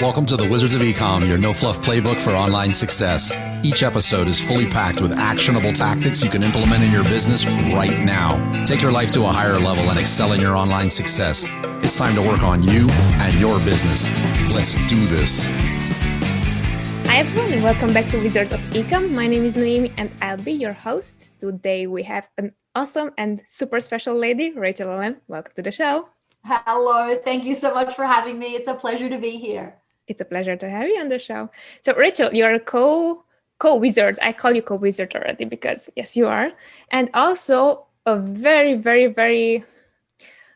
Welcome to the Wizards of Ecom, your no-fluff playbook for online success. Each episode is fully packed with actionable tactics you can implement in your business right now. Take your life to a higher level and excel in your online success. It's time to work on you and your business. Let's do this. Hi everyone and welcome back to Wizards of Ecom. My name is Noemi and I'll be your host. Today we have an awesome and super special lady, Rachel Ollen. Welcome to the show. Hello, thank you so much for having me. It's a pleasure to be here. It's a pleasure to have you on the show. So Rachel, you're a co-wizard. I call you co-wizard already because yes, you are. And also a very, very, very,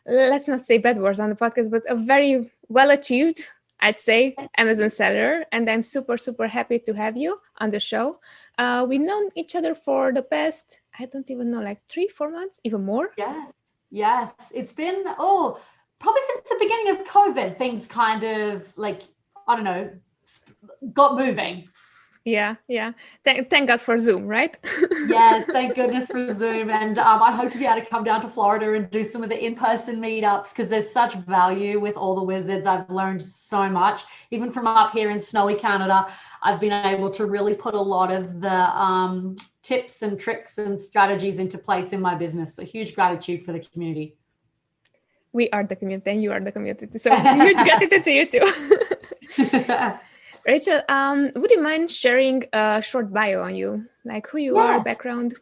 let's not say bad words on the podcast, but a very well-achieved, I'd say, Amazon seller. And I'm super, super happy to have you on the show. We've known each other for the past, I don't even know, like 3-4 months, even more. Yes. It's been, probably since the beginning of COVID, things kind of got moving. Yeah. Thank God for Zoom, right? Yes, thank goodness for Zoom. And I hope to be able to come down to Florida and do some of the in-person meetups because there's such value with all the wizards. I've learned so much. Even from up here in snowy Canada, I've been able to really put a lot of the tips and tricks and strategies into place in my business. So huge gratitude for the community. We are the community and you are the community. So huge gratitude to you too. Rachel, would you mind sharing a short bio on you? Like who you are, background?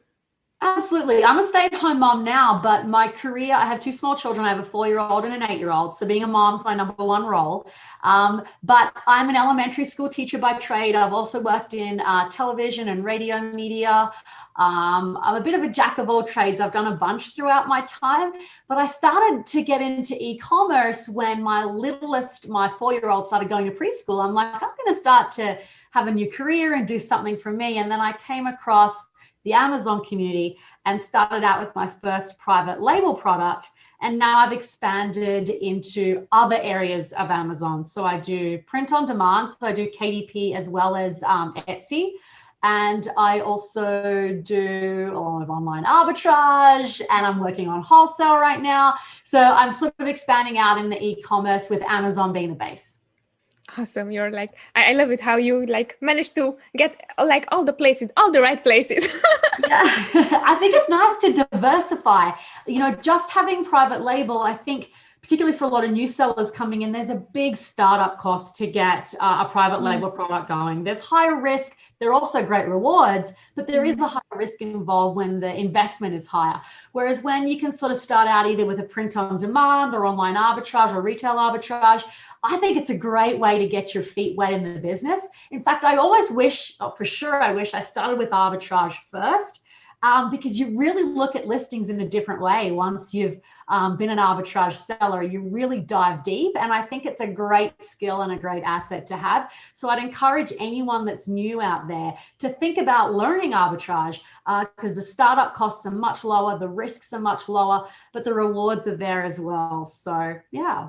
Absolutely. I'm a stay-at-home mom now, but my career, I have 2 small children. I have a 4-year-old and an 8-year-old. So being a mom's my number one role. But I'm an elementary school teacher by trade. I've also worked in television and radio media. I'm a bit of a jack of all trades. I've done a bunch throughout my time, but I started to get into e-commerce when my littlest, my 4-year-old started going to preschool. I'm like, I'm going to start to have a new career and do something for me. And then I came across the Amazon community and started out with my first private label product. And now I've expanded into other areas of Amazon. So I do print on demand. So I do KDP as well as Etsy. And I also do a lot of online arbitrage and I'm working on wholesale right now. So I'm sort of expanding out in the e-commerce with Amazon being the base. Awesome. You're like, I love it how you like managed to get like all the right places. Yeah, I think it's nice to diversify, just having private label. I think particularly for a lot of new sellers coming in, there's a big startup cost to get a private label product going. There's higher risk. There are also great rewards, but there is a higher risk involved when the investment is higher. Whereas when you can sort of start out either with a print on demand or online arbitrage or retail arbitrage, I think it's a great way to get your feet wet in the business. In fact, I wish I started with arbitrage first. Because you really look at listings in a different way. Once you've been an arbitrage seller, you really dive deep. And I think it's a great skill and a great asset to have. So I'd encourage anyone that's new out there to think about learning arbitrage because the startup costs are much lower, the risks are much lower, but the rewards are there as well. So, yeah.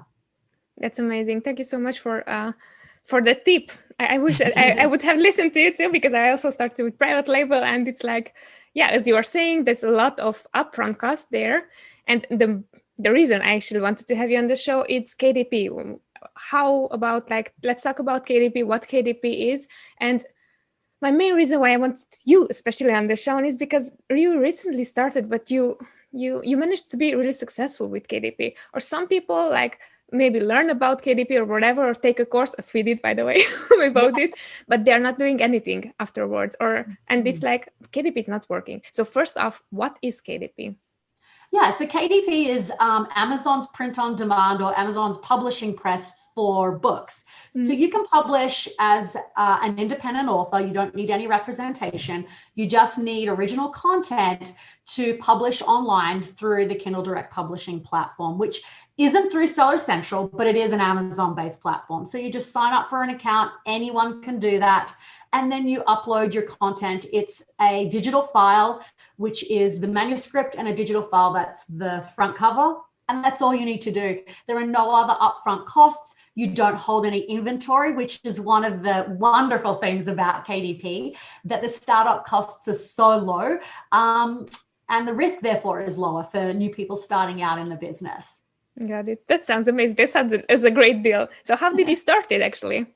That's amazing. Thank you so much for the tip. I wish I would have listened to you too, because I also started with private label and it's like, yeah, as you are saying, there's a lot of upfront cost there. And the reason I actually wanted to have you on the show, it's KDP. How about let's talk about KDP, what KDP is. And my main reason why I wanted you, especially on the show, is because you recently started, but you managed to be really successful with KDP. Or some people maybe learn about KDP or whatever, or take a course, as we did, by the way, we both did, but they're not doing anything afterwards. And it's like, KDP is not working. So first off, what is KDP? Yeah, so KDP is Amazon's print on demand or Amazon's publishing press for books. So you can publish as an independent author. You don't need any representation. You just need original content to publish online through the Kindle Direct Publishing platform, which isn't through Seller Central, but it is an Amazon-based platform. So you just sign up for an account. Anyone can do that. And then you upload your content. It's a digital file, which is the manuscript, and a digital file that's the front cover. And that's all you need to do. There are no other upfront costs. You don't hold any inventory, which is one of the wonderful things about KDP, that the startup costs are so low. And the risk, therefore, is lower for new people starting out in the business. Got it. That sounds amazing. That sounds as a great deal. So how did you start it, actually?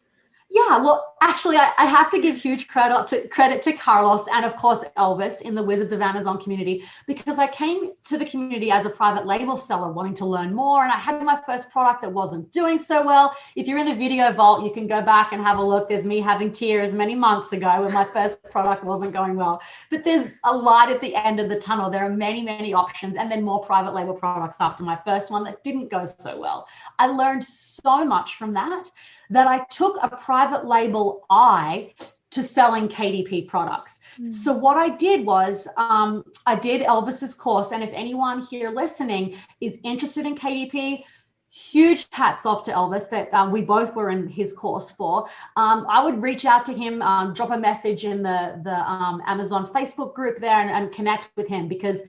Yeah, well, actually, I have to give huge credit to Carlos and, of course, Elvis in the Wizards of Amazon community, because I came to the community as a private label seller wanting to learn more, and I had my first product that wasn't doing so well. If you're in the video vault, you can go back and have a look. There's me having tears many months ago when my first product wasn't going well. But there's a light at the end of the tunnel. There are many, many options, and then more private label products after my first one that didn't go so well. I learned so much from that I took a private label eye to selling KDP products. So what I did was I did Elvis's course. And if anyone here listening is interested in KDP, huge hats off to Elvis that we both were in his course for. I would reach out to him, drop a message in the Amazon Facebook group there and connect with him, because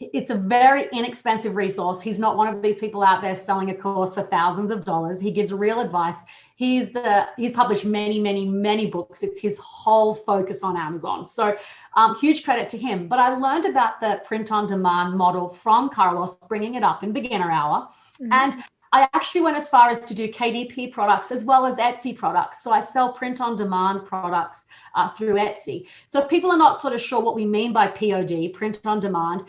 it's a very inexpensive resource. He's not one of these people out there selling a course for thousands of dollars. He gives real advice. He's published many, many, many books. It's his whole focus on Amazon. So huge credit to him. But I learned about the print on demand model from Carlos, bringing it up in beginner hour. And I actually went as far as to do KDP products as well as Etsy products. So I sell print on demand products through Etsy. So if people are not sort of sure what we mean by POD, print on demand,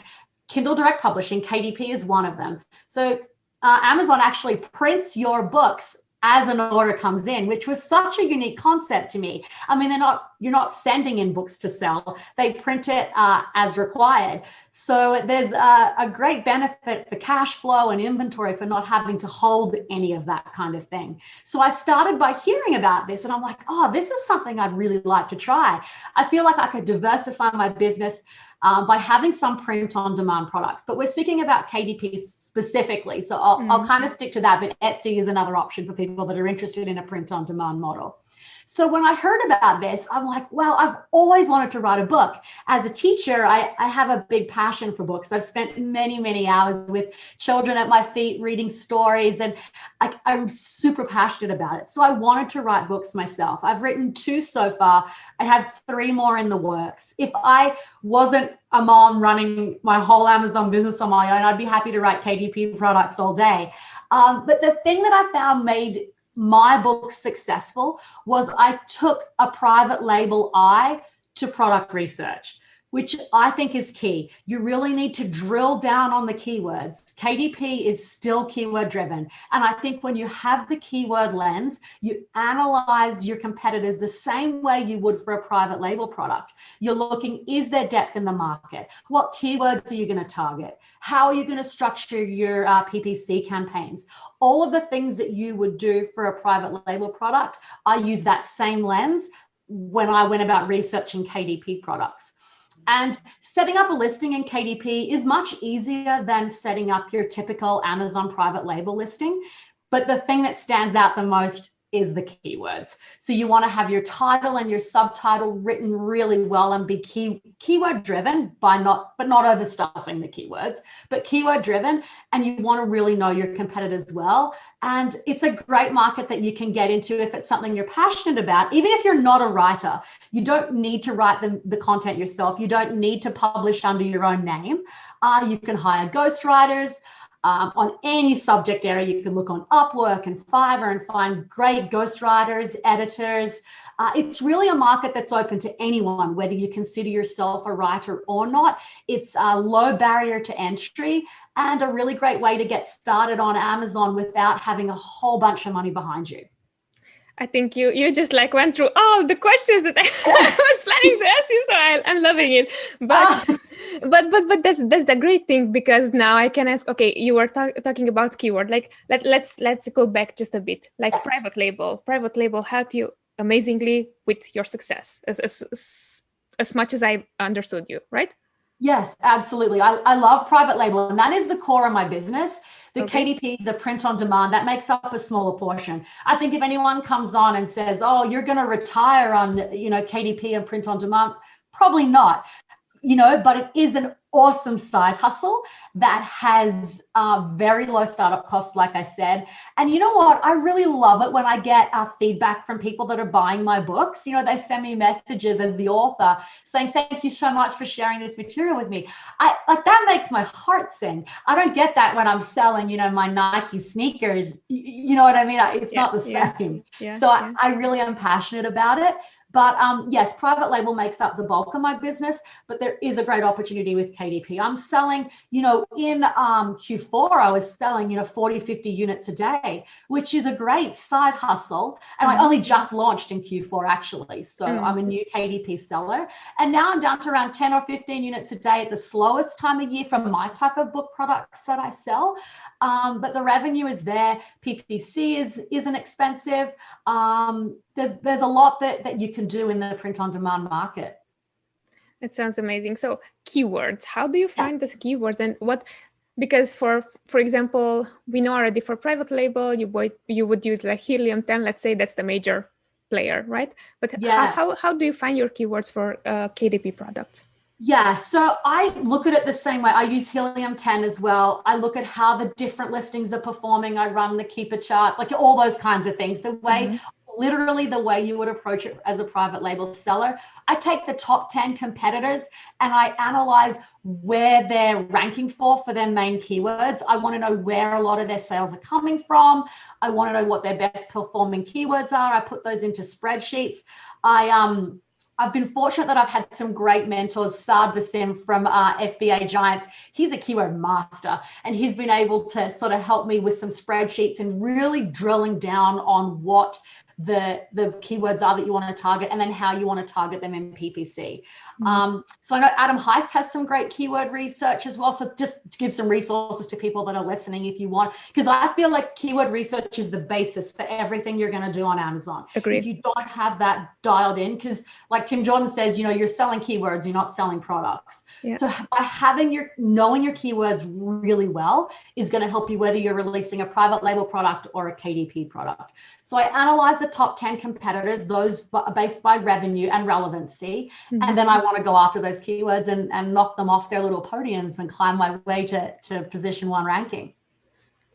Kindle Direct Publishing, KDP is one of them. So Amazon actually prints your books as an order comes in, which was such a unique concept to me. I mean, you're not sending in books to sell. They print it as required. So there's a great benefit for cash flow and inventory for not having to hold any of that kind of thing. So I started by hearing about this, and I'm like, oh, this is something I'd really like to try. I feel like I could diversify my business by having some print on demand products. But we're speaking about KDP specifically. So I'll kind of stick to that, but Etsy is another option for people that are interested in a print on demand model. So when I heard about this, I'm like, well, I've always wanted to write a book. As a teacher, I have a big passion for books. I've spent many, many hours with children at my feet reading stories, and I'm super passionate about it. So I wanted to write books myself. I've written 2 so far. I have 3 more in the works. If I wasn't a mom running my whole Amazon business on my own, I'd be happy to write KDP products all day. But the thing that I found made my book successful was I took a private label eye to product research, which I think is key. You really need to drill down on the keywords. KDP is still keyword driven. And I think when you have the keyword lens, you analyze your competitors the same way you would for a private label product. You're looking, is there depth in the market? What keywords are you going to target? How are you going to structure your PPC campaigns? All of the things that you would do for a private label product, I use that same lens when I went about researching KDP products. And setting up a listing in KDP is much easier than setting up your typical Amazon private label listing. But the thing that stands out the most is the keywords. So you want to have your title and your subtitle written really well and be keyword driven but not overstuffing the keywords, but keyword driven. And you want to really know your competitors well. And it's a great market that you can get into if it's something you're passionate about. Even if you're not a writer, you don't need to write the content yourself. You don't need to publish under your own name. You can hire ghostwriters. On any subject area. You can look on Upwork and Fiverr and find great ghostwriters, editors. It's really a market that's open to anyone, whether you consider yourself a writer or not. It's a low barrier to entry and a really great way to get started on Amazon without having a whole bunch of money behind you. I think you just like went through all the questions that I was planning to ask you, so I'm loving it. But that's the great thing, because now I can ask. Okay, you were talking about keyword. Like let's go back just a bit. Like yes. Private label helped you amazingly with your success, as much as I understood you, right? Yes, absolutely. I love private label, and that is the core of my business. The KDP, the print on demand, that makes up a smaller portion. I think if anyone comes on and says, oh, you're going to retire on, KDP and print on demand, probably not, but it is an awesome side hustle that has very low startup costs, like I said. And you know what? I really love it when I get feedback from people that are buying my books. They send me messages as the author saying, thank you so much for sharing this material with me. That makes my heart sing. I don't get that when I'm selling, my Nike sneakers. You know what I mean? It's not the same. So I really am passionate about it. But yes, private label makes up the bulk of my business, but there is a great opportunity with KDP. I'm selling, in Q4, I was selling, 40, 50 units a day, which is a great side hustle. And I only just launched in Q4, actually. So I'm a new KDP seller. And now I'm down to around 10 or 15 units a day at the slowest time of year for my type of book products that I sell. But the revenue is there. PPC isn't expensive. There's a lot that you can do in the print on demand market. It sounds amazing. So keywords, how do you find the keywords, and what, because for example, we know already for private label, you would use like Helium 10, let's say that's the major player, right? But how do you find your keywords for KDP products? Yeah, so I look at it the same way. I use Helium 10 as well. I look at how the different listings are performing. I run the keeper chart, like all those kinds of things. The way, literally the way you would approach it as a private label seller. I take the top 10 competitors and I analyze where they're ranking for their main keywords. I want to know where a lot of their sales are coming from. I want to know what their best performing keywords are. I put those into spreadsheets. I've been fortunate that I've had some great mentors. Saad Basim from FBA Giants, he's a keyword master, and he's been able to sort of help me with some spreadsheets and really drilling down on what the keywords are that you want to target, and then how you want to target them in PPC. So I know Adam Heist has some great keyword research as well. So just to give some resources to people that are listening if you want, because I feel like keyword research is the basis for everything you're going to do on Amazon. Agreed. If you don't have that dialed in, because like Tim Jordan says, you're selling keywords, you're not selling products. So by knowing your keywords really well is going to help you whether you're releasing a private label product or a KDP product. So I analyze the top 10 competitors, those based by revenue and relevancy. And then I want to go after those keywords and knock them off their little podiums and climb my way to position 1 ranking.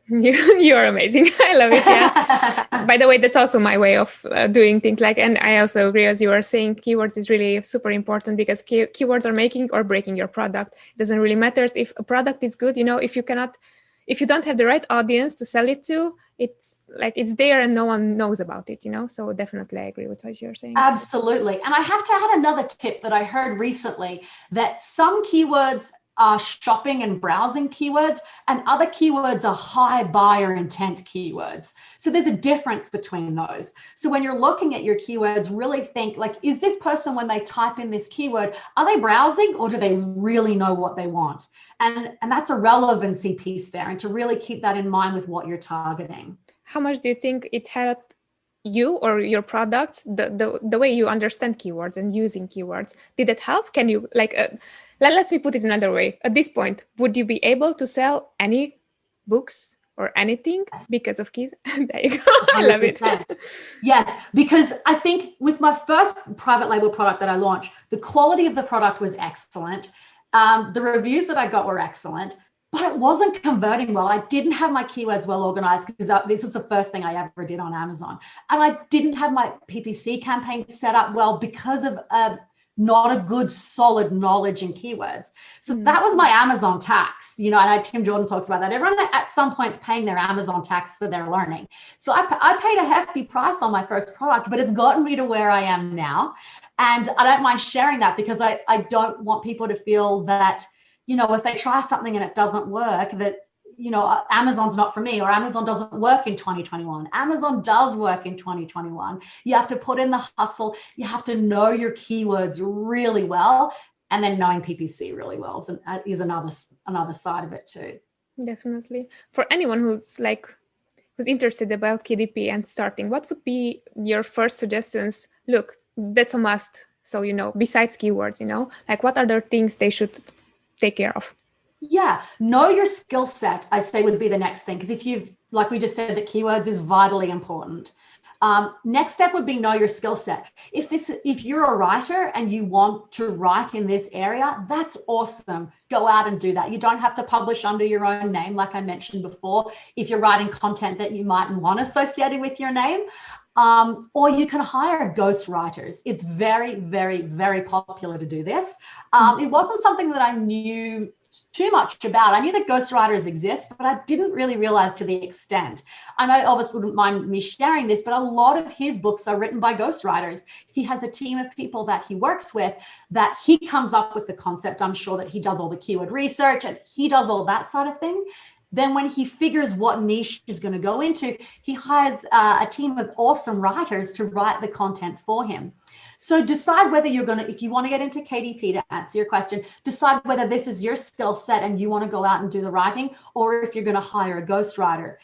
You're amazing. I love it. Yeah. By the way, that's also my way of doing things and I also agree, as you were saying, keywords is really super important, because keywords are making or breaking your product. It doesn't really matter if a product is good, if you don't have the right audience to sell it to, it's there and no one knows about it, So definitely I agree with what you're saying. Absolutely. And I have to add another tip that I heard recently, that some keywords are shopping and browsing keywords, and other keywords are high buyer intent keywords. So there's a difference between those. So when you're looking at your keywords, really think is this person, when they type in this keyword, are they browsing, or do they really know what they want? And that's a relevancy piece there, and to really keep that in mind with what you're targeting. How much do you think it helped you or your products, the way you understand keywords and using keywords? Did it help? Can you let me put it another way. At this point, would you be able to sell any books or anything because of keys? There you go. I love it. Yes, because I think with my first private label product that I launched, the quality of the product was excellent. The reviews that I got were excellent, but it wasn't converting well. I didn't have my keywords well organized, because this was the first thing I ever did on Amazon. And I didn't have my PPC campaign set up well because of not a good solid knowledge in keywords. So that was my Amazon tax, and Tim Jordan talks about that. Everyone at some point is paying their Amazon tax for their learning. So I paid a hefty price on my first product, but it's gotten me to where I am now. And I don't mind sharing that, because I don't want people to feel that, if they try something and it doesn't work, that, Amazon's not for me, or Amazon doesn't work in 2021. Amazon does work in 2021. You have to put in the hustle. You have to know your keywords really well, and then knowing PPC really well is another side of it too. Definitely. For anyone who's interested about KDP and starting, what would be your first suggestions? Look, that's a must. So, besides keywords, what other things they should take care of? Yeah, know your skill set, I say, would be the next thing. Because if like we just said, that keywords is vitally important. Next step would be know your skill set. If you're a writer and you want to write in this area, that's awesome. Go out and do that. You don't have to publish under your own name, like I mentioned before, if you're writing content that you mightn't want associated with your name. Or you can hire ghost writers. It's very, very, very popular to do this. It wasn't something that I knew too much about. I knew that ghostwriters exist, but I didn't really realize to the extent. I know Elvis wouldn't mind me sharing this, but a lot of his books are written by ghostwriters. He has a team of people that he works with, that he comes up with the concept. I'm sure that he does all the keyword research and he does all that sort of thing. Then when he figures what niche he's going to go into, he hires a team of awesome writers to write the content for him. So decide whether you're going to, if you want to get into KDP, to answer your question, decide whether this is your skill set and you want to go out and do the writing, or if you're going to hire a ghostwriter.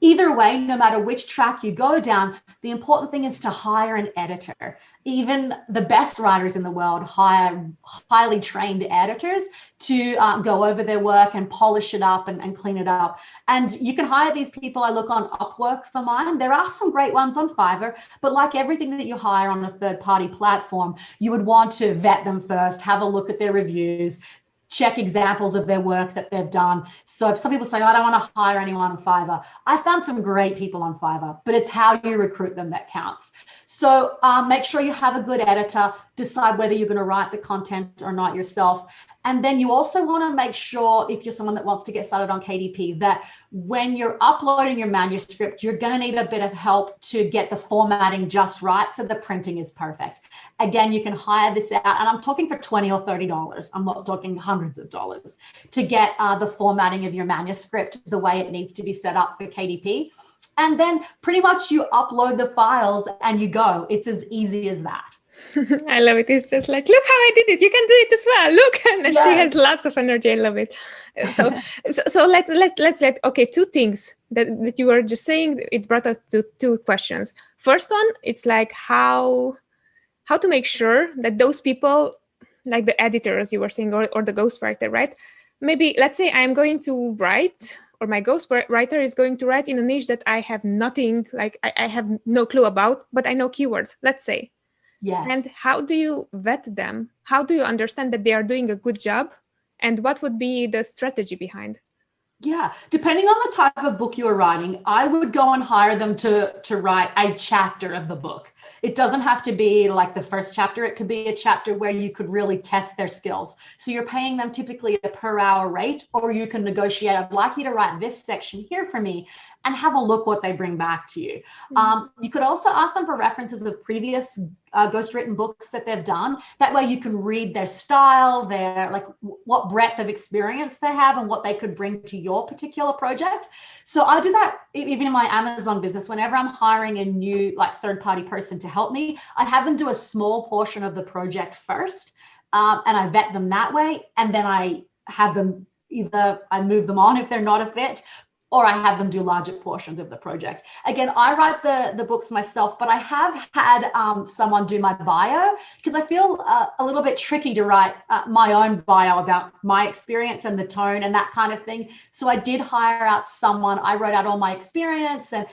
Either way, no matter which track you go down, the important thing is to hire an editor. Even the best writers in the world hire highly trained editors to go over their work and polish it up and clean it up. And you can hire these people. I look on Upwork for mine. There are some great ones on Fiverr, but like everything that you hire on a third-party platform, you would want to vet them first, have a look at their reviews, check examples of their work that they've done. So some people say, I don't want to hire anyone on Fiverr. I found some great people on Fiverr, but it's how you recruit them that counts. So make sure you have a good editor, decide whether you're going to write the content or not yourself. And then you also want to make sure, if you're someone that wants to get started on KDP, that when you're uploading your manuscript, you're going to need a bit of help to get the formatting just right so the printing is perfect. Again, you can hire this out, and I'm talking for $20 or $30. I'm not talking hundreds of dollars to get the formatting of your manuscript the way it needs to be set up for KDP. And then pretty much you upload the files and you go. It's as easy as that. I love it. It's just like, look how I did it. You can do it as well. Look, and yes. She has lots of energy. I love it. So let's let. Okay, two things that you were just saying. It brought us to two questions. First one, it's like how to make sure that those people, like the editors you were saying, or the ghostwriter, right? Maybe let's say I'm going to write, or my ghostwriter is going to write in a niche that I have nothing, like I have no clue about, but I know keywords. Let's say. Yes. And how do you vet them? How do you understand that they are doing a good job? And what would be the strategy behind? Yeah, depending on the type of book you are writing, I would go and hire them to write a chapter of the book. It doesn't have to be like the first chapter. It could be a chapter where you could really test their skills. So you're paying them typically a per hour rate, or you can negotiate, I'd like you to write this section here for me, and have a look what they bring back to you. You could also ask them for references of previous ghostwritten books that they've done. That way you can read their style, their like what breadth of experience they have and what they could bring to your particular project. So I do that even in my Amazon business. Whenever I'm hiring a new like third-party person to help me, I have them do a small portion of the project first, and I vet them that way. And then I have them either I move them on if they're not a fit, or I have them do larger portions of the project. Again, I write the books myself, but I have had someone do my bio, because I feel a little bit tricky to write my own bio about my experience and the tone and that kind of thing. So I did hire out someone. I wrote out all my experience, and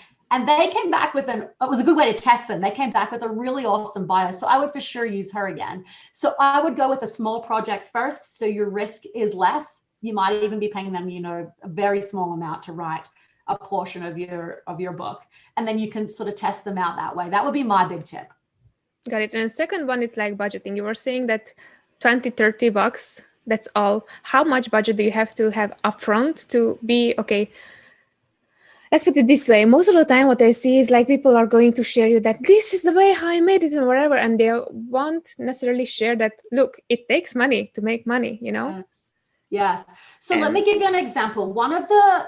they came back with it was a good way to test them. They came back with a really awesome bio. So I would for sure use her again. So I would go with a small project first, so your risk is less. You might even be paying them, a very small amount to write a portion of your book. And then you can sort of test them out that way. That would be my big tip. Got it. And the second one is like budgeting. You were saying that $20-$30, that's all. How much budget do you have to have upfront to be, okay, let's put it this way. Most of the time what I see is like people are going to share you that this is the way how I made it and whatever. And they won't necessarily share that, look, it takes money to make money, Yes. So let me give you an example.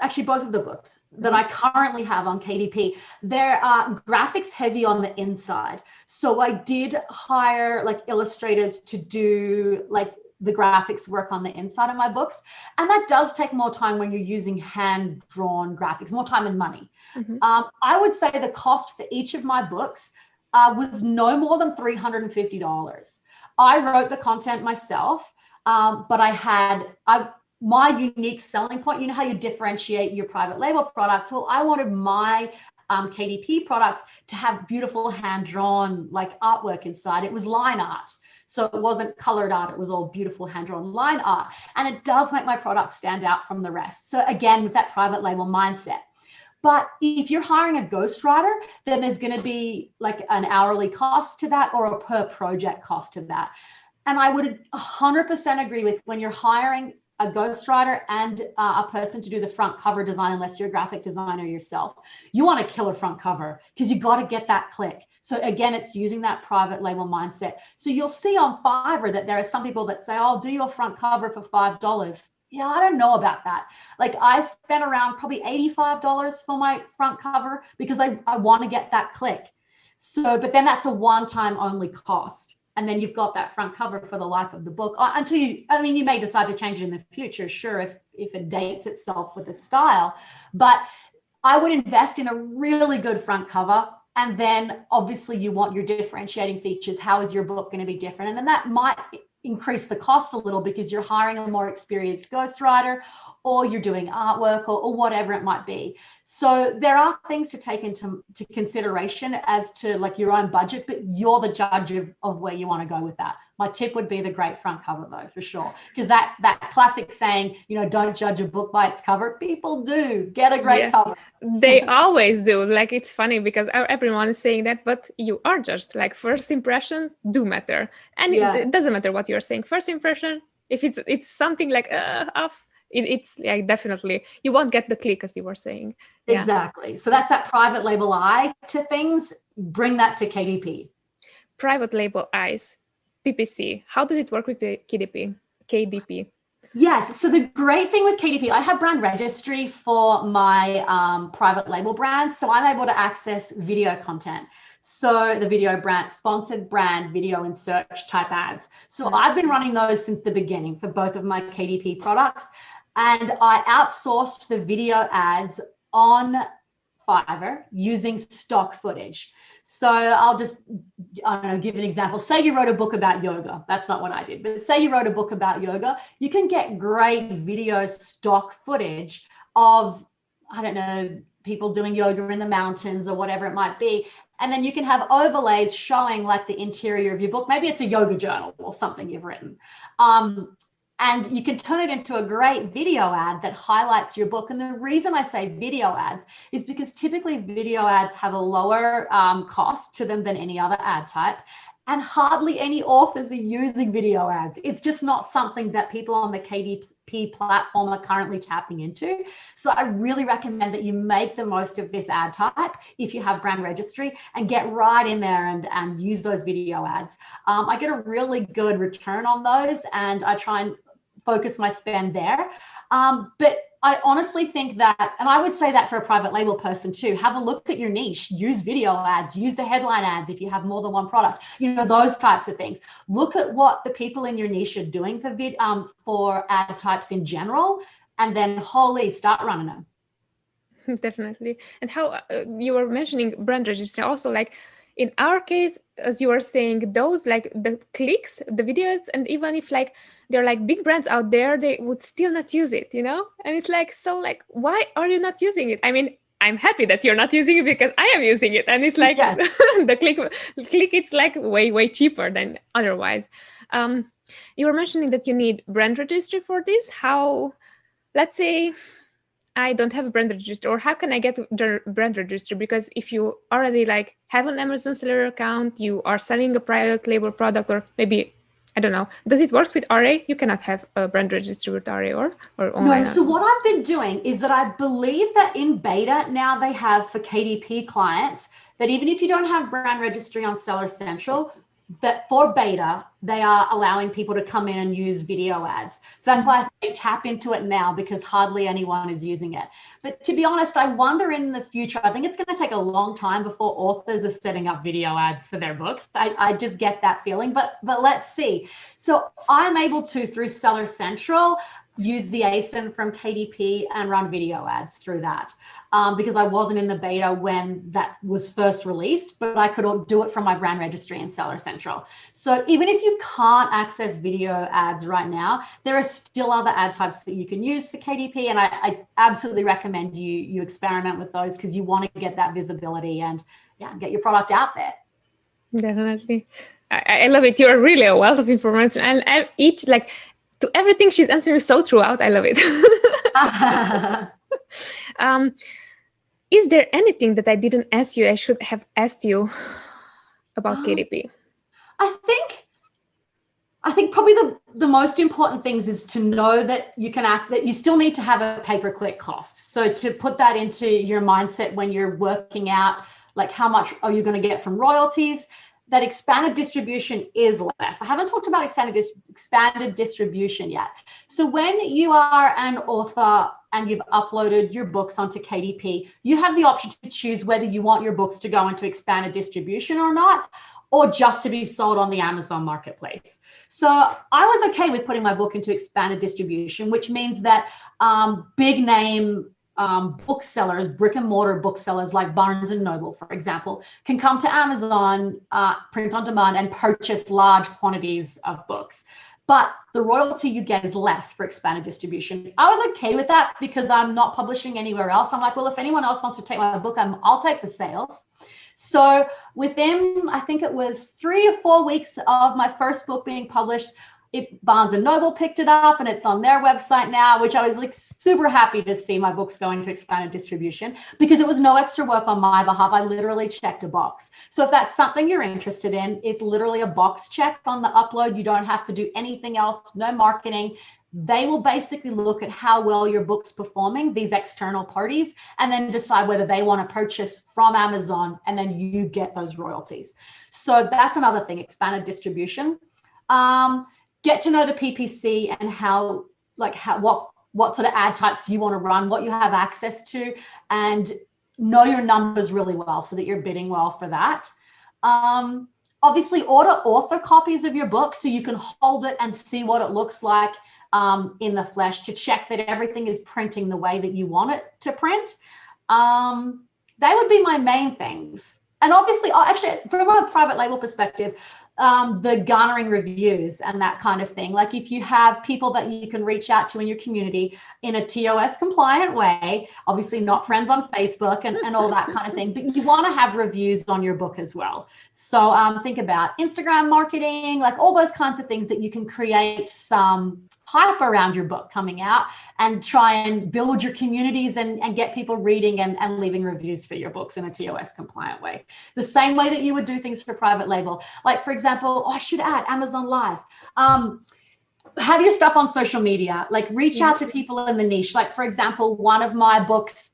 Actually both of the books that I currently have on KDP, they're graphics heavy on the inside. So I did hire like illustrators to do like the graphics work on the inside of my books. And that does take more time when you're using hand-drawn graphics, more time and money. Mm-hmm. I would say the cost for each of my books was no more than $350. I wrote the content myself. But I had my unique selling point. You know how you differentiate your private label products? Well, I wanted my KDP products to have beautiful hand-drawn like artwork inside. It was line art. So it wasn't colored art, it was all beautiful hand-drawn line art. And it does make my product stand out from the rest. So again, with that private label mindset. But if you're hiring a ghostwriter, then there's going to be like an hourly cost to that or a per project cost to that. And I would 100% agree with when you're hiring a ghostwriter and a person to do the front cover design, unless you're a graphic designer yourself, you want a killer front cover because you got to get that click. So again, it's using that private label mindset. So you'll see on Fiverr that there are some people that say, "Oh, I'll do your front cover for $5. Yeah, I don't know about that. Like I spent around probably $85 for my front cover because I want to get that click. So, but then that's a one-time only cost. And then you've got that front cover for the life of the book until you may decide to change it in the future, sure, if it dates itself with the style. But I would invest in a really good front cover. And then obviously you want your differentiating features. How is your book going to be different? And then that might increase the cost a little because you're hiring a more experienced ghostwriter or you're doing artwork or whatever it might be. So there are things to take into consideration as to like your own budget, but you're the judge of where you want to go with that. My tip would be the great front cover though, for sure. Because that classic saying, don't judge a book by its cover. People do. Get a great cover. They always do. Like, it's funny because everyone is saying that, but you are judged. Like, first impressions do matter. And it doesn't matter what you're saying. First impression, if it's something like off, it's like definitely you won't get the click, as you were saying. Exactly. So that's that private label eye to things. Bring that to KDP. Private label eyes, PPC. How does it work with the KDP? Yes. So the great thing with KDP, I have brand registry for my private label brand. So I'm able to access video content. So the video brand, sponsored brand, video and search type ads. So I've been running those since the beginning for both of my KDP products. And I outsourced the video ads on Fiverr using stock footage. So I'll just, give an example. Say you wrote a book about yoga. That's not what I did, but say you wrote a book about yoga. You can get great video stock footage of, people doing yoga in the mountains or whatever it might be. And then you can have overlays showing like the interior of your book. Maybe it's a yoga journal or something you've written. And you can turn it into a great video ad that highlights your book. And the reason I say video ads is because typically video ads have a lower cost to them than any other ad type. And hardly any authors are using video ads. It's just not something that people on the KDP platform are currently tapping into. So I really recommend that you make the most of this ad type if you have brand registry and get right in there and use those video ads. I get a really good return on those and I try and focus my spend there. But I honestly think that, and I would say that for a private label person too, have a look at your niche, use video ads, use the headline ads if you have more than one product, those types of things. Look at what the people in your niche are doing for ad types in general, and then start running them. Definitely. And how you were mentioning brand registry also, like in our case, as you were saying, those like the clicks, the videos, and even if like they're like big brands out there, they would still not use it, And it's like, so like, why are you not using it? I mean, I'm happy that you're not using it because I am using it. And it's like the click, it's like way cheaper than otherwise. You were mentioning that you need brand registry for this. How, let's say, I don't have a brand registry, or how can I get the brand registry? Because if you already like have an Amazon seller account, you are selling a private label product, or maybe, I don't know, does it work with RA? You cannot have a brand registry with RA or online. No, so what I've been doing is that I believe that in beta now they have for KDP clients that even if you don't have brand registry on Seller Central, that for beta, they are allowing people to come in and use video ads. So that's why I say tap into it now, because hardly anyone is using it. But to be honest, I wonder in the future, I think it's going to take a long time before authors are setting up video ads for their books. I just get that feeling, but let's see. So I'm able to, through Seller Central, use the ASIN from KDP and run video ads through that, because I wasn't in the beta when that was first released, but I could do it from my brand registry in Seller Central. So even if you can't access video ads right now, there are still other ad types that you can use for KDP, and I absolutely recommend you experiment with those, because you want to get that visibility and get your product out there. Definitely. I love it. You're really a wealth of information, and each to everything she's answering so throughout. I love it. Is there anything that I didn't ask you I should have asked you about KDP? I think probably the most important things is to know that you can that you still need to have a pay-per-click cost. So to put that into your mindset when you're working out, like, how much are you going to get from royalties, that expanded distribution is less. I haven't talked about expanded distribution yet. So when you are an author and you've uploaded your books onto KDP, you have the option to choose whether you want your books to go into expanded distribution or not, or just to be sold on the Amazon marketplace. So I was okay with putting my book into expanded distribution, which means that big name booksellers, brick and mortar booksellers like Barnes and Noble, for example, can come to Amazon, print on demand, and purchase large quantities of books. But the royalty you get is less for expanded distribution. I was okay with that because I'm not publishing anywhere else. I'm like, well, if anyone else wants to take my book, I'll take the sales. So within, I think it was 3 to 4 weeks of my first book being published, Barnes and Noble picked it up and it's on their website now, which I was like super happy to see my books going to expanded distribution, because it was no extra work on my behalf. I literally checked a box. So if that's something you're interested in, it's literally a box check on the upload. You don't have to do anything else, no marketing. They will basically look at how well your book's performing, these external parties, and then decide whether they want to purchase from Amazon, and then you get those royalties. So that's another thing, expanded distribution. Get to know the PPC and what sort of ad types you want to run, what you have access to, and know your numbers really well so that you're bidding well for that. Obviously, order author copies of your book so you can hold it and see what it looks like in the flesh, to check that everything is printing the way that you want it to print. They would be my main things. And obviously, actually, from a private label perspective, the garnering reviews and that kind of thing. Like, if you have people that you can reach out to in your community in a TOS compliant way, obviously not friends on Facebook and all that kind of thing, but you want to have reviews on your book as well. So think about Instagram marketing, like all those kinds of things that you can create some hype around your book coming out, and try and build your communities and get people reading and leaving reviews for your books in a TOS compliant way. The same way that you would do things for private label. Like, for example, I should add Amazon Live. Have your stuff on social media, like reach out to people in the niche. Like, for example, one of my books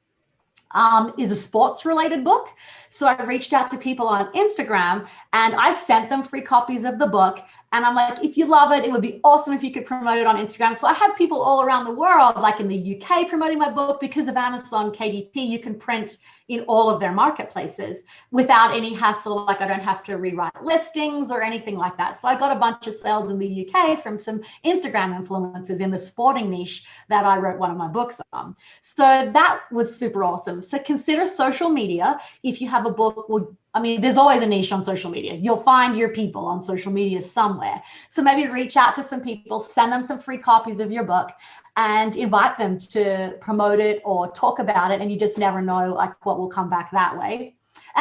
is a sports related book. So I reached out to people on Instagram and I sent them free copies of the book. And I'm like, if you love it, it would be awesome if you could promote it on Instagram. So I had people all around the world, like in the UK, promoting my book. Because of Amazon KDP, you can print in all of their marketplaces without any hassle. Like, I don't have to rewrite listings or anything like that. So I got a bunch of sales in the UK from some Instagram influencers in the sporting niche that I wrote one of my books on. So that was super awesome. So consider social media. If you have a book, there's always a niche on social media. You'll find your people on social media somewhere. So maybe reach out to some people, send them some free copies of your book, and invite them to promote it or talk about it. And you just never know like what will come back that way.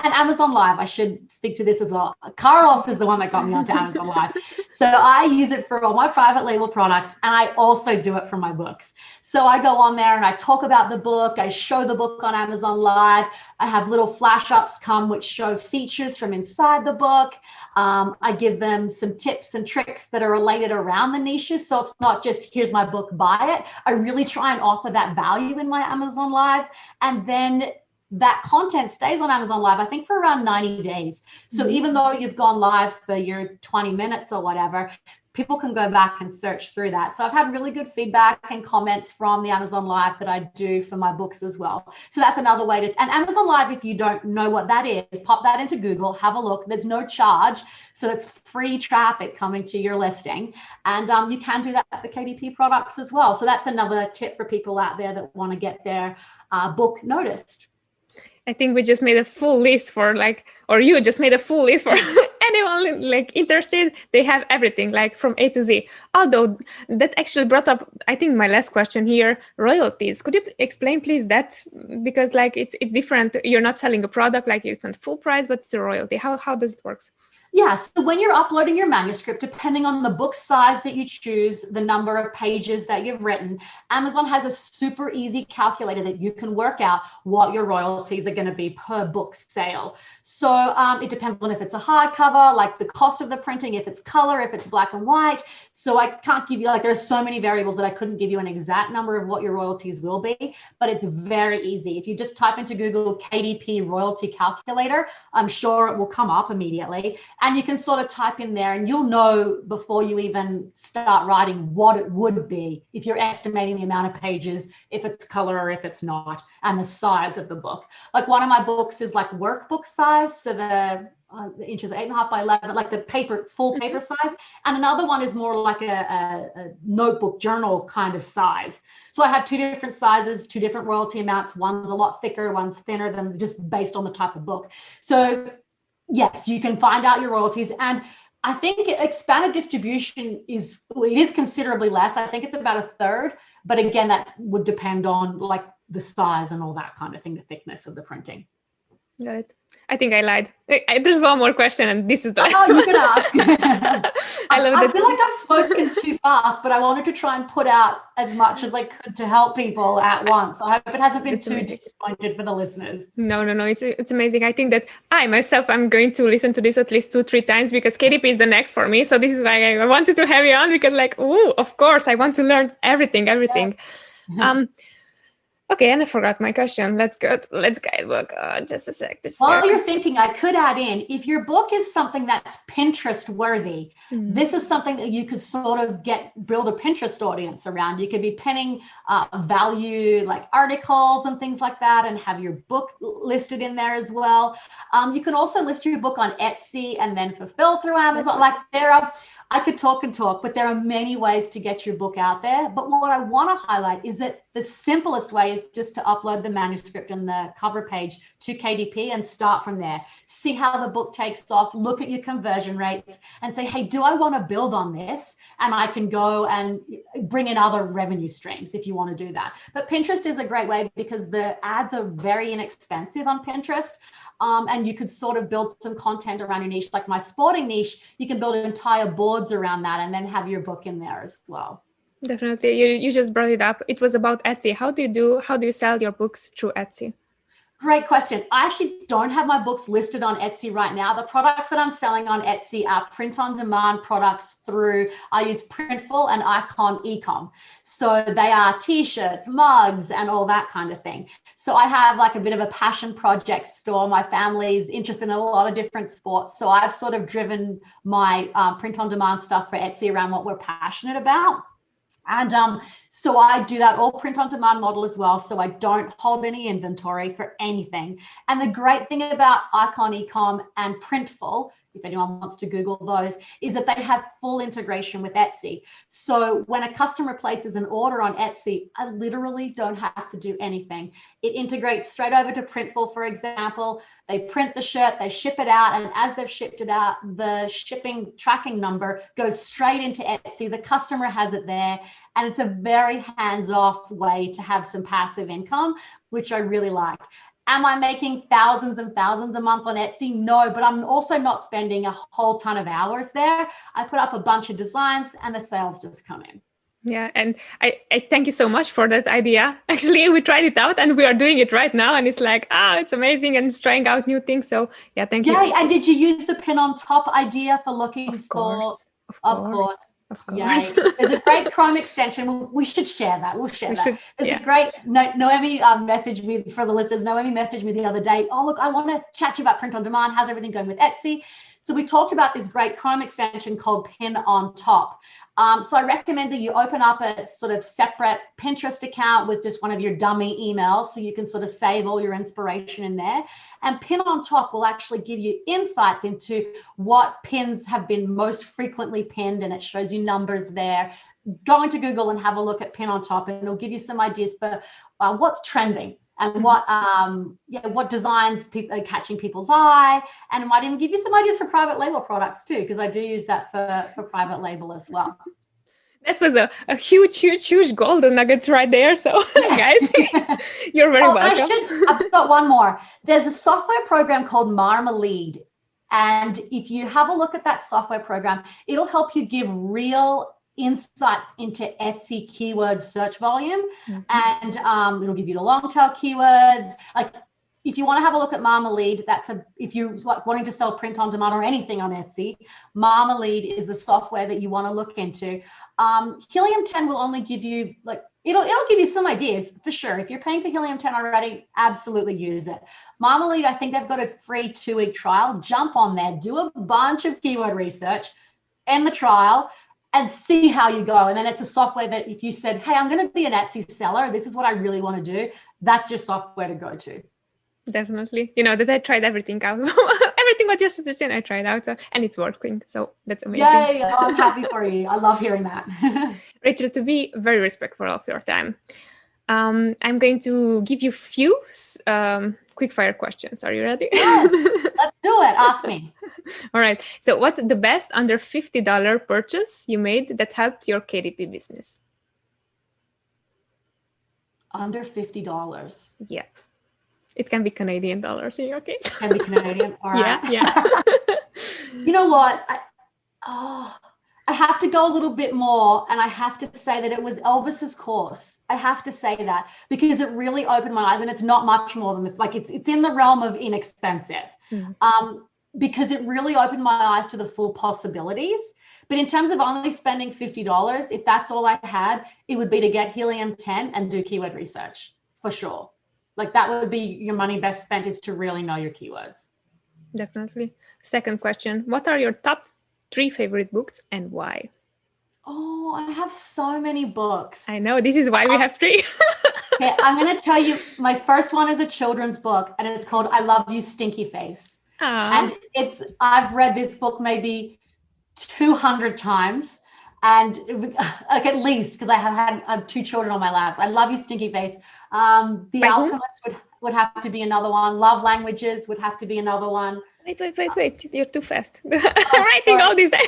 And Amazon Live, I should speak to this as well. Carlos is the one that got me onto Amazon Live. So I use it for all my private label products, and I also do it for my books. So I go on there and I talk about the book. I show the book on Amazon Live. I have little flash ups come which show features from inside the book. I give them some tips and tricks that are related around the niches. So it's not just, here's my book, buy it. I really try and offer that value in my Amazon Live. And then that content stays on Amazon Live, I think, for around 90 days. So even though you've gone live for your 20 minutes or whatever, people can go back and search through that. So I've had really good feedback and comments from the Amazon Live that I do for my books as well. So that's another way to, and Amazon Live, if you don't know what that is, pop that into Google, have a look. There's no charge. So it's free traffic coming to your listing. And you can do that for KDP products as well. So that's another tip for people out there that want to get their book noticed. I think we just made a full list for or you just made a full list for anyone interested. They have everything from A to Z. Although that actually brought up, I think, my last question here, royalties. Could you explain please that? Because it's different. You're not selling a product, it's not full price, but it's a royalty. How does it work? Yeah, so when you're uploading your manuscript, depending on the book size that you choose, the number of pages that you've written, Amazon has a super easy calculator that you can work out what your royalties are going to be per book sale. So it depends on if it's a hardcover, the cost of the printing, if it's color, if it's black and white. So I can't give you, there's so many variables that I couldn't give you an exact number of what your royalties will be, but it's very easy. If you just type into Google KDP royalty calculator, I'm sure it will come up immediately. And you can sort of type in there and you'll know before you even start writing what it would be if you're estimating the amount of pages, if it's color or if it's not, and the size of the book. One of my books is workbook size, so the inches 8.5 by 11, the paper, full paper size. And another one is more like a notebook journal kind of size. So I have two different sizes, two different royalty amounts. One's a lot thicker, one's thinner than just based on the type of book. So yes, you can find out your royalties. And I think expanded distribution is considerably less. I think it's about a third. But again, that would depend on the size and all that kind of thing, the thickness of the printing. Got it. I think I lied. There's one more question, and this is the last one. You can ask. I feel like I've spoken too fast, but I wanted to try and put out as much as I could to help people at once. I hope it hasn't been too disappointed for the listeners. No. It's amazing. I think that I'm going to listen to this at least 2-3 times because KDP is the next for me. So this is I wanted to have you on because of course, I want to learn everything. Yeah. Okay, and I forgot my question. Let's guidebook. Just a sec. While you're thinking, I could add in, if your book is something that's Pinterest worthy, this is something that you could sort of build a Pinterest audience around. You could be pinning value articles and things like that and have your book listed in there as well. You can also list your book on Etsy and then fulfill through Amazon. I could talk and talk, but there are many ways to get your book out there. But what I want to highlight is that the simplest way is just to upload the manuscript and the cover page to KDP and start from there. See how the book takes off, look at your conversion rates and say, hey, do I want to build on this? And I can go and bring in other revenue streams if you want to do that. But Pinterest is a great way because the ads are very inexpensive on Pinterest. And you could sort of build some content around your niche, like my sporting niche. You can build entire boards around that and then have your book in there as well. Definitely. You just brought it up. It was about Etsy. How do you sell your books through Etsy? Great question. I actually don't have my books listed on Etsy right now. The products that I'm selling on Etsy are print-on-demand products I use Printful and Icon Ecom. So they are t-shirts, mugs, and all that kind of thing. So I have a bit of a passion project store. My family's interested in a lot of different sports. So I've sort of driven my print-on-demand stuff for Etsy around what we're passionate about. And so I do that all print on demand model as well. So I don't hold any inventory for anything. And the great thing about Icon Ecom and Printful, if anyone wants to Google those, is that they have full integration with Etsy. So when a customer places an order on Etsy, I literally don't have to do anything. It integrates straight over to Printful, for example. They print the shirt, they ship it out, and as they've shipped it out, the shipping tracking number goes straight into Etsy. The customer has it there, and it's a very hands-off way to have some passive income, which I really like. Am I making thousands and thousands a month on Etsy? No, but I'm also not spending a whole ton of hours there. I put up a bunch of designs and the sales just come in. Yeah, and I thank you so much for that idea. Actually, we tried it out and we are doing it right now. And it's it's amazing and it's trying out new things. So yeah, thank you. Yeah, and did you use the pin on top idea for looking Of course. Yeah, there's a great Chrome extension. We should share that. We'll share that. There's a great Noemi messaged me, for the listeners. Noemi messaged me the other day. Oh, look, I want to chat to you about print on demand. How's everything going with Etsy? So we talked about this great Chrome extension called Pin on Top. So I recommend that you open up a sort of separate Pinterest account with just one of your dummy emails so you can sort of save all your inspiration in there. And Pin on Top will actually give you insights into what pins have been most frequently pinned, and it shows you numbers there. Go into Google and have a look at Pin on Top, and it'll give you some ideas for what's trending and what designs are catching people's eye, and it might even give you some ideas for private label products too, because I do use that for private label as well. That was a huge golden nugget right there. So guys, you're very welcome. I've got one more. There's a software program called Marmalade. And if you have a look at that software program, it'll help you give real insights into Etsy keyword search volume, and it'll give you the long tail keywords. Like if you want to have a look at Marmalade, if you're wanting to sell print on demand or anything on Etsy, Marmalade is the software that you want to look into. Helium 10 will only give you it'll give you some ideas for sure. If you're paying for Helium 10 already, absolutely use it. Marmalade, I think they've got a free 2-week trial. Jump on there, do a bunch of keyword research, end the trial, and see how you go. And then it's a software that if you said, hey, I'm going to be an Etsy seller, this is what I really want to do, that's your software to go to. Definitely. You know, that I tried everything out. Everything what you suggested, I tried out, and it's working. So that's amazing. Yay, I'm happy for you. I love hearing that. Rachel, to be very respectful of your time, I'm going to give you few quick fire questions. Are you ready? Yes, let's do it. Ask me. All right. So what's the best under $50 purchase you made that helped your KDP business? Under $50. Yeah. It can be Canadian dollars in your case. It can be Canadian. All right. Yeah. You know what? I have to go a little bit more, and I have to say that it was Elvis's course. I have to say that because it really opened my eyes, and it's not much more than this. Like it's in the realm of inexpensive, because it really opened my eyes to the full possibilities. But in terms of only spending $50, if that's all I had, it would be to get Helium 10 and do keyword research for sure. Like that would be your money best spent, is to really know your keywords. Definitely. Second question, what are your top 3 favorite books and why? Oh, I have so many books. I know, this is why we have 3. Okay, I'm going to tell you, my first one is a children's book, and it's called I Love You, Stinky Face. Aww. And I've read this book maybe 200 times, and like at least, because I have had 2 children on my laps. I Love You, Stinky Face. The Alchemist would have to be another one. Love Languages would have to be another one. Wait. You're too fast. I'm writing all these down.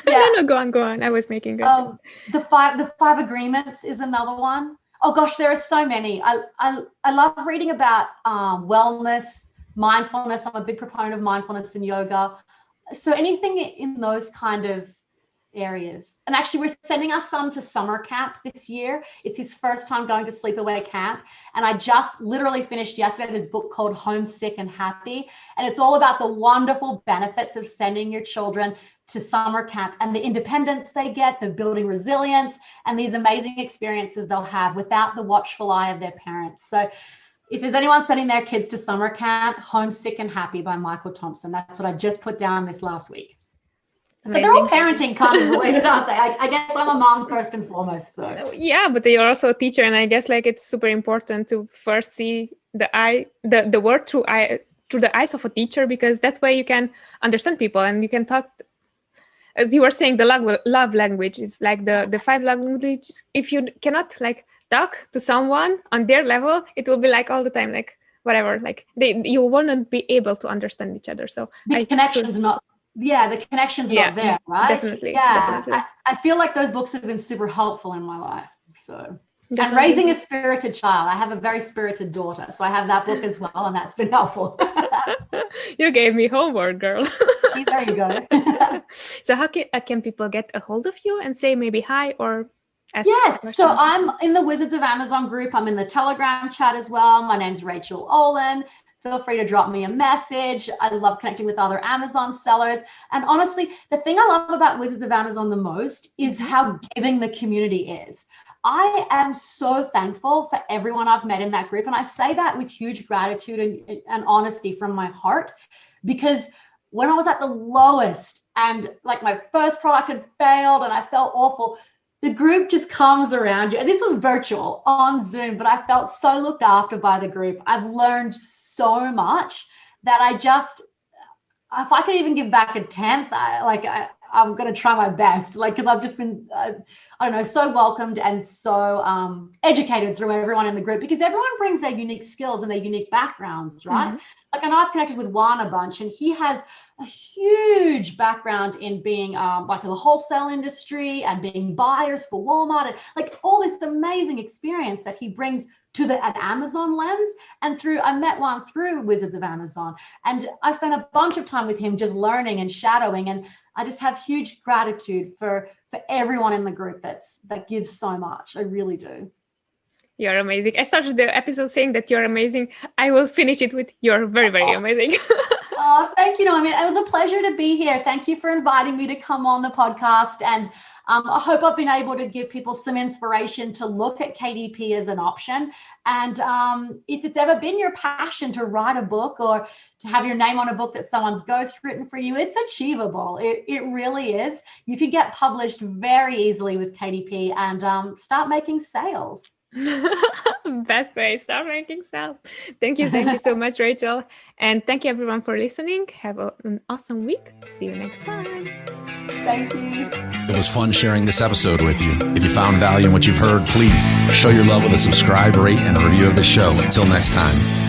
Yeah. No, go on. I was making good. The five Agreements is another one. Oh gosh, there are so many. I love reading about wellness, mindfulness. I'm a big proponent of mindfulness and yoga. So anything in those kind of areas. And actually, we're sending our son to summer camp this year. It's his first time going to sleepaway camp. And I just literally finished yesterday this book called Homesick and Happy. And it's all about the wonderful benefits of sending your children to summer camp and the independence they get, the building resilience, and these amazing experiences they'll have without the watchful eye of their parents. So if there's anyone sending their kids to summer camp, Homesick and Happy by Michael Thompson. That's what I just put down this last week. Amazing. So they're all parenting kind of related, aren't they? I guess I'm a mom first and foremost. So yeah, but you're also a teacher, and I guess like it's super important to first see the word through the eyes of a teacher, because that way you can understand people and you can talk. As you were saying, the love language is like the 5 languages. If you cannot like talk to someone on their level, it will be like all the time like whatever. Like you won't be able to understand each other. So the connection's not. Yeah, the connection's not there, right? Definitely. Yeah, definitely. I feel like those books have been super helpful in my life. So, Definitely. And raising a spirited child. I have a very spirited daughter, so I have that book as well, and that's been helpful. You gave me homework, girl. There you go. So how can people get a hold of you and say maybe hi or ask? Yes, so I'm in the Wizards of Amazon group. I'm in the Telegram chat as well. My name's Rachel Ollen. Feel free to drop me a message. I love connecting with other Amazon sellers. And honestly, the thing I love about Wizards of Amazon the most is how giving the community is. I am so thankful for everyone I've met in that group. And I say that with huge gratitude and honesty from my heart, because when I was at the lowest and like my first product had failed and I felt awful, the group just comes around you. And this was virtual on Zoom, but I felt so looked after by the group. I've learned so much that if I could even give back a 10th, I'm going to try my best, because I've just been, so welcomed and so educated through everyone in the group, because everyone brings their unique skills and their unique backgrounds, right? Mm-hmm. I know I've connected with Juan a bunch, and he has a huge background in being the wholesale industry and being buyers for Walmart, and all this amazing experience that he brings to an Amazon lens. And I met Juan through Wizards of Amazon, and I spent a bunch of time with him just learning and shadowing, and I just have huge gratitude for everyone in the group that gives so much. I really do. You're amazing. I started the episode saying that you're amazing. I will finish it with you're very, very amazing. Oh, thank you. It was a pleasure to be here. Thank you for inviting me to come on the podcast. And I hope I've been able to give people some inspiration to look at KDP as an option. And if it's ever been your passion to write a book or to have your name on a book that someone's ghostwritten for you, it's achievable. It really is. You can get published very easily with KDP and start making sales. Best way, start making sales. Thank you so much, Rachel, and thank you everyone for listening. Have an awesome week. See you next time. Thank you. It was fun sharing this episode with you. If you found value in what you've heard, please show your love with a subscribe, rate, and review of the show. Until next time.